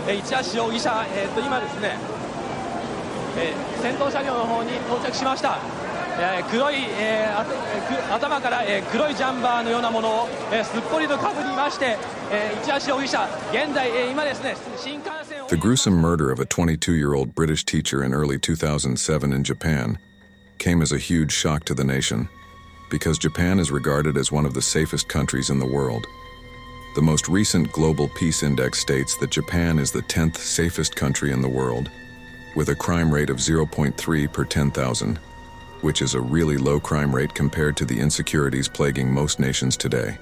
市橋容疑者、今ですね、先頭車両の方に到着しました。黒い、頭から、黒いジャンバーのようなものを、すっぽりとかぶりまして、市橋容疑者、現在、今ですね、新幹線を。The gruesome murder of a 22-year-old British teacher in early 2007 in Japan came as a huge shock to the nation, because Japan is regarded as one of the safest countries in the world. The most recent Global Peace Index states that Japan is the 10th safest country in the world, with a crime rate of 0.3 per 10,000, which is a really low crime rate compared to the insecurities plaguing most nations today.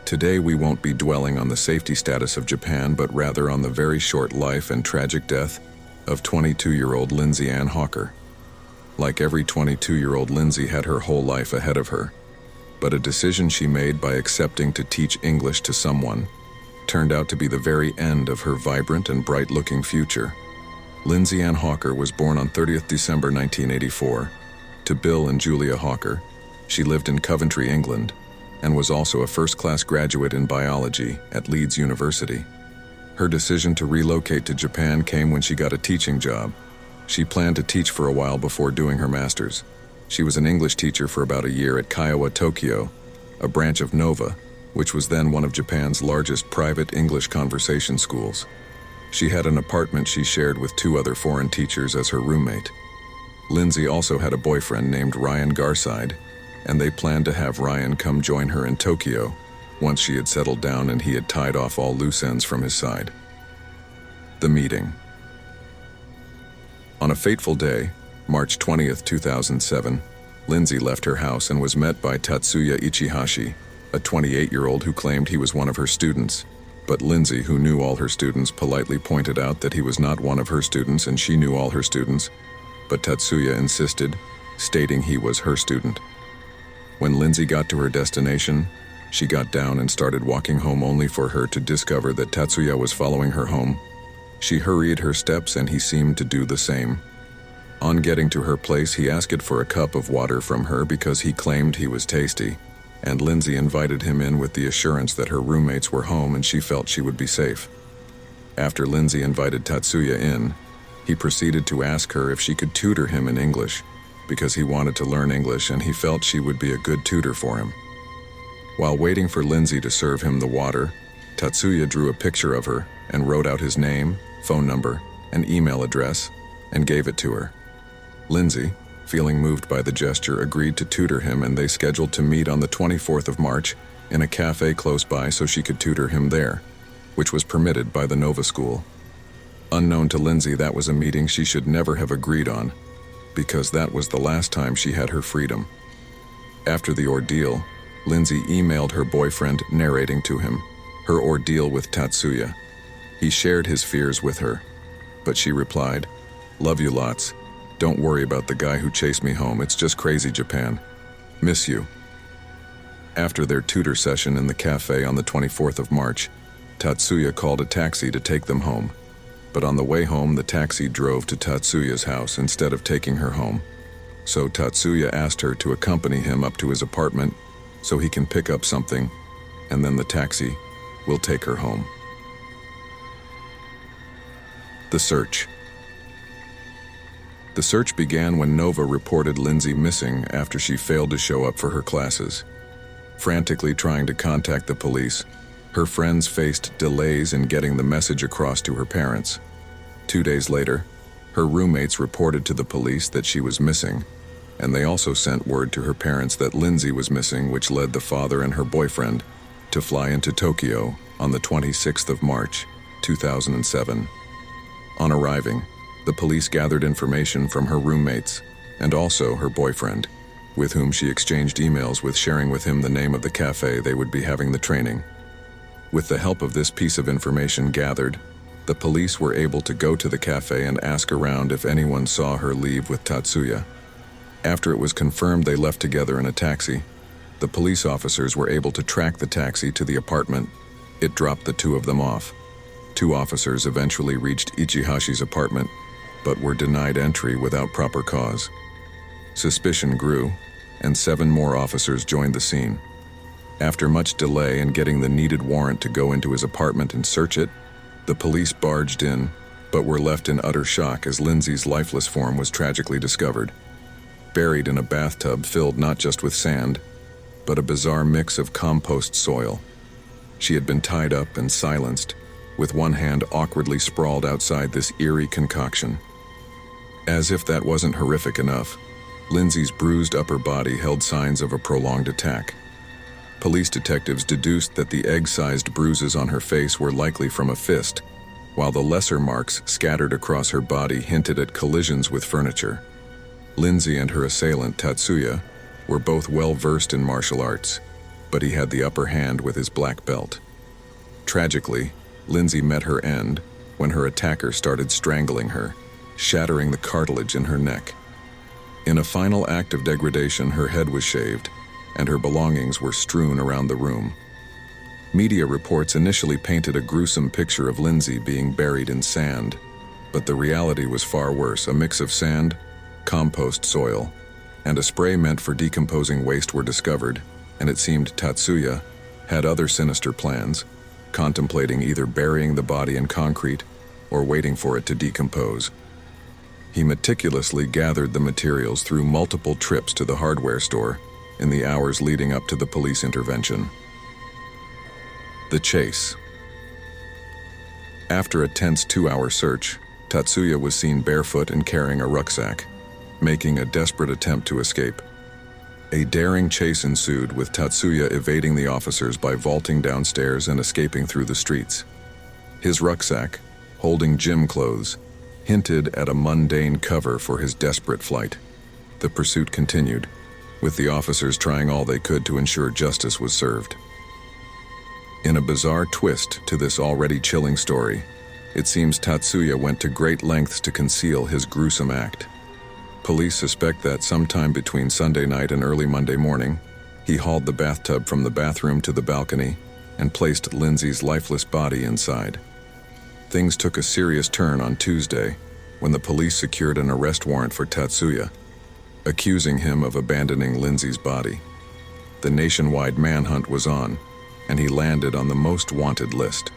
Today we won't be dwelling on the safety status of Japan, but rather on the very short life and tragic death of 22-year-old Lindsay Hawker. Like every 22-year-old, Lindsay had her whole life ahead of her, but a decision she made by accepting to teach English to someone turned out to be the very end of her vibrant and bright-looking future. Lindsay Hawker was born on 30th December 1984 to Bill and Julia Hawker. She lived in Coventry, England, and was also a first-class graduate in biology at Leeds University. Her decision to relocate to Japan came when she got a teaching job. She planned to teach for a while before doing her master's. She was an English teacher for about a year at Kiowa, Tokyo, a branch of Nova, which was then one of Japan's largest private English conversation schools. She had an apartment she shared with 2 other foreign teachers as her roommate. Lindsay also had a boyfriend named Ryan Garside, and they planned to have Ryan come join her in Tokyo once she had settled down and he had tied off all loose ends from his side. The meeting. On a fateful day, March 20th, 2007, Lindsay left her house and was met by Tatsuya Ichihashi, a 28-year-old who claimed he was one of her students. But Lindsay, who knew all her students, politely pointed out that he was not one of her students and she knew all her students. But Tatsuya insisted, stating he was her student. When Lindsay got to her destination, she got down and started walking home, only for her to discover that Tatsuya was following her home. She hurried her steps and he seemed to do the same. On getting to her place, he asked for a cup of water from her because he claimed he was tasty, and Lindsay invited him in with the assurance that her roommates were home and she felt she would be safe. After Lindsay invited Tatsuya in, he proceeded to ask her if she could tutor him in English, because he wanted to learn English and he felt she would be a good tutor for him. While waiting for Lindsay to serve him the water, Tatsuya drew a picture of her and wrote out his name, phone number, and email address, and gave it to her. Lindsay, feeling moved by the gesture, agreed to tutor him, and they scheduled to meet on the 24th of March in a cafe close by so she could tutor him there, which was permitted by the Nova School. Unknown to Lindsay, that was a meeting she should never have agreed on, because that was the last time she had her freedom. After the ordeal, Lindsay emailed her boyfriend, narrating to him her ordeal with Tatsuya. He shared his fears with her, but she replied, "Love you lots. Don't worry about the guy who chased me home. It's just crazy Japan. Miss you." After their tutor session in the cafe on the 24th of March, Tatsuya called a taxi to take them home. But on the way home, the taxi drove to Tatsuya's house instead of taking her home. So Tatsuya asked her to accompany him up to his apartment so he can pick up something, and then the taxi will take her home. The search. The search began when Nova reported Lindsay missing after she failed to show up for her classes. Frantically trying to contact the police, her friends faced delays in getting the message across to her parents. 2 days later, her roommates reported to the police that she was missing, and they also sent word to her parents that Lindsay was missing, which led the father and her boyfriend to fly into Tokyo on the 26th of March, 2007. On arriving, the police gathered information from her roommates and also her boyfriend, with whom she exchanged emails with, sharing with him the name of the cafe they would be having the training. With the help of this piece of information gathered, the police were able to go to the cafe and ask around if anyone saw her leave with Tatsuya. After it was confirmed they left together in a taxi, the police officers were able to track the taxi to the apartment. It dropped the 2 of them off. 2 officers eventually reached Ichihashi's apartment, but were denied entry without proper cause. Suspicion grew, and 7 more officers joined the scene. After much delay in getting the needed warrant to go into his apartment and search it, The police barged in, but were left in utter shock as Lindsay's lifeless form was tragically discovered, buried in a bathtub filled not just with sand, but a bizarre mix of compost soil. She had been tied up and silenced, with one hand awkwardly sprawled outside this eerie concoction. As if that wasn't horrific enough, Lindsay's bruised upper body held signs of a prolonged attack. Police detectives deduced that the egg-sized bruises on her face were likely from a fist, while the lesser marks scattered across her body hinted at collisions with furniture. Lindsay and her assailant, Tatsuya, were both well-versed in martial arts, but he had the upper hand with his black belt. Tragically, Lindsay met her end when her attacker started strangling her, shattering the cartilage in her neck. In a final act of degradation, her head was shaved, and her belongings were strewn around the room. Media reports initially painted a gruesome picture of Lindsay being buried in sand, but the reality was far worse. A mix of sand, compost soil, and a spray meant for decomposing waste were discovered, and it seemed Tatsuya had other sinister plans, contemplating either burying the body in concrete or waiting for it to decompose. He meticulously gathered the materials through multiple trips to the hardware store in the hours leading up to the police intervention. The chase. After a tense 2-hour search, Tatsuya was seen barefoot and carrying a rucksack, making a desperate attempt to escape. A daring chase ensued, with Tatsuya evading the officers by vaulting downstairs and escaping through the streets. His rucksack, holding gym clothes, hinted at a mundane cover for his desperate flight. The pursuit continued, with the officers trying all they could to ensure justice was served. In a bizarre twist to this already chilling story, it seems Tatsuya went to great lengths to conceal his gruesome act. Police suspect that sometime between Sunday night and early Monday morning, he hauled the bathtub from the bathroom to the balcony and placed Lindsay's lifeless body inside. Things took a serious turn on Tuesday when the police secured an arrest warrant for Tatsuya, accusing him of abandoning Lindsay's body. The nationwide manhunt was on, and he landed on the most wanted list.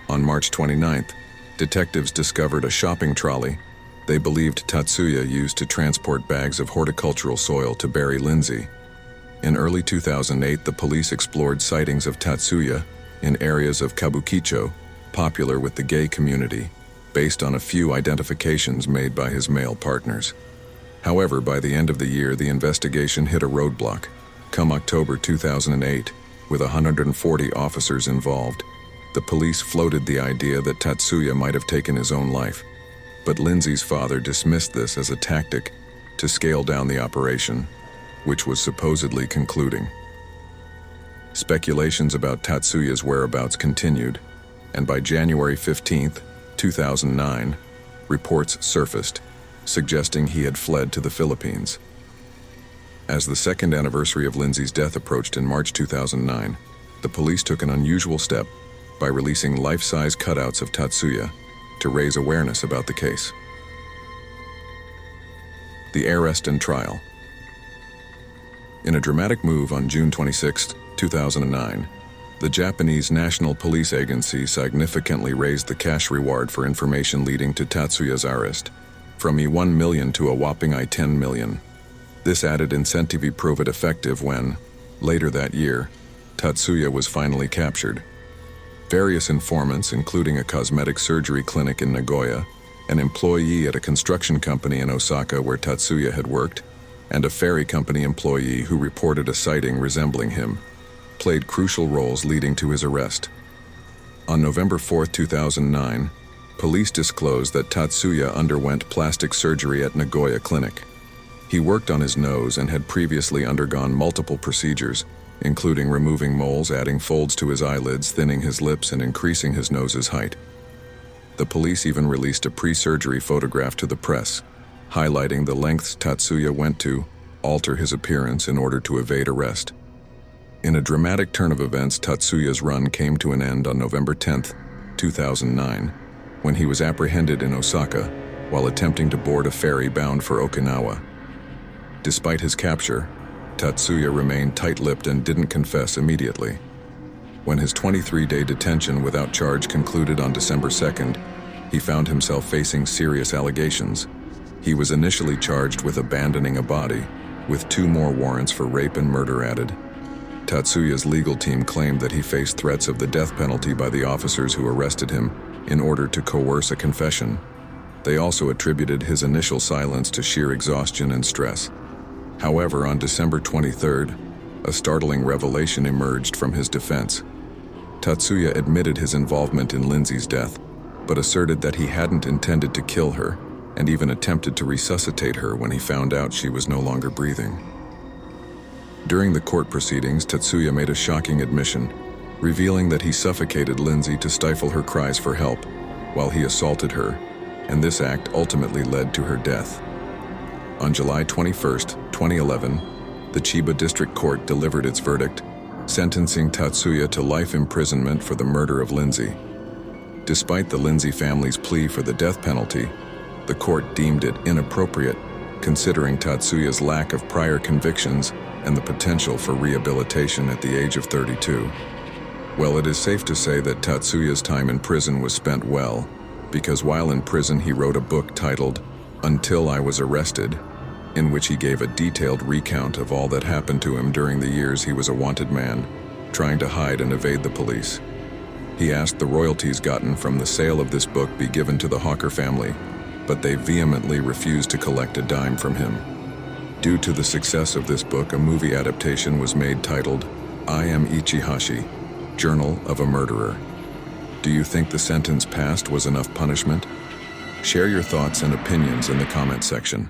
On March 29th, detectives discovered a shopping trolley they believed Tatsuya used to transport bags of horticultural soil to bury Lindsay. In early 2008, the police explored sightings of Tatsuya in areas of Kabukicho, popular with the gay community, based on a few identifications made by his male partners. However, by the end of the year, the investigation hit a roadblock. Come October 2008, with 140 officers involved, the police floated the idea that Tatsuya might have taken his own life. But Lindsay's father dismissed this as a tactic to scale down the operation, which was supposedly concluding. Speculations about Tatsuya's whereabouts continued, and by January 15, 2009, reports surfaced, suggesting he had fled to the Philippines. As the second anniversary of Lindsay's death approached in March 2009, the police took an unusual step by releasing life-size cutouts of Tatsuya to raise awareness about the case. The arrest and trial. In a dramatic move on June 26, 2009, the Japanese National Police Agency significantly raised the cash reward for information leading to Tatsuya's arrest, from $1 million to a whopping $10 million. This added incentive proved effective when, later that year, Tatsuya was finally captured. Various informants, including a cosmetic surgery clinic in Nagoya, an employee at a construction company in Osaka where Tatsuya had worked, and a ferry company employee who reported a sighting resembling him, played crucial roles leading to his arrest. On November 4, 2009, police disclosed that Tatsuya underwent plastic surgery at Nagoya Clinic. He worked on his nose and had previously undergone multiple procedures, including removing moles, adding folds to his eyelids, thinning his lips, and increasing his nose's height. The police even released a pre-surgery photograph to the press, highlighting the lengths Tatsuya went to alter his appearance in order to evade arrest. In a dramatic turn of events, Tatsuya's run came to an end on November 10, 2009, when he was apprehended in Osaka while attempting to board a ferry bound for Okinawa. Despite his capture, Tatsuya remained tight-lipped and didn't confess immediately. When his 23-day detention without charge concluded on December 2nd, he found himself facing serious allegations. He was initially charged with abandoning a body, with 2 more warrants for rape and murder added. Tatsuya's legal team claimed that he faced threats of the death penalty by the officers who arrested him in order to coerce a confession. They also attributed his initial silence to sheer exhaustion and stress. However, on December 23rd, a startling revelation emerged from his defense. Tatsuya admitted his involvement in Lindsay's death, but asserted that he hadn't intended to kill her, and even attempted to resuscitate her when he found out she was no longer breathing. During the court proceedings, Tatsuya made a shocking admission, revealing that he suffocated Lindsay to stifle her cries for help, while he assaulted her, and this act ultimately led to her death. On July 21, 2011, the Chiba District Court delivered its verdict, sentencing Tatsuya to life imprisonment for the murder of Lindsay. Despite the Lindsay family's plea for the death penalty, the court deemed it inappropriate, considering Tatsuya's lack of prior convictions and the potential for rehabilitation at the age of 32. Well, it is safe to say that Tatsuya's time in prison was spent well, because while in prison he wrote a book titled Until I Was Arrested, in which he gave a detailed recount of all that happened to him during the years he was a wanted man, trying to hide and evade the police. He asked the royalties gotten from the sale of this book be given to the Hawker family, but they vehemently refused to collect a dime from him. Due to the success of this book, a movie adaptation was made titled I Am Ichihashi, Journal of a Murderer. Do you think the sentence passed was enough punishment? Share your thoughts and opinions in the comment section.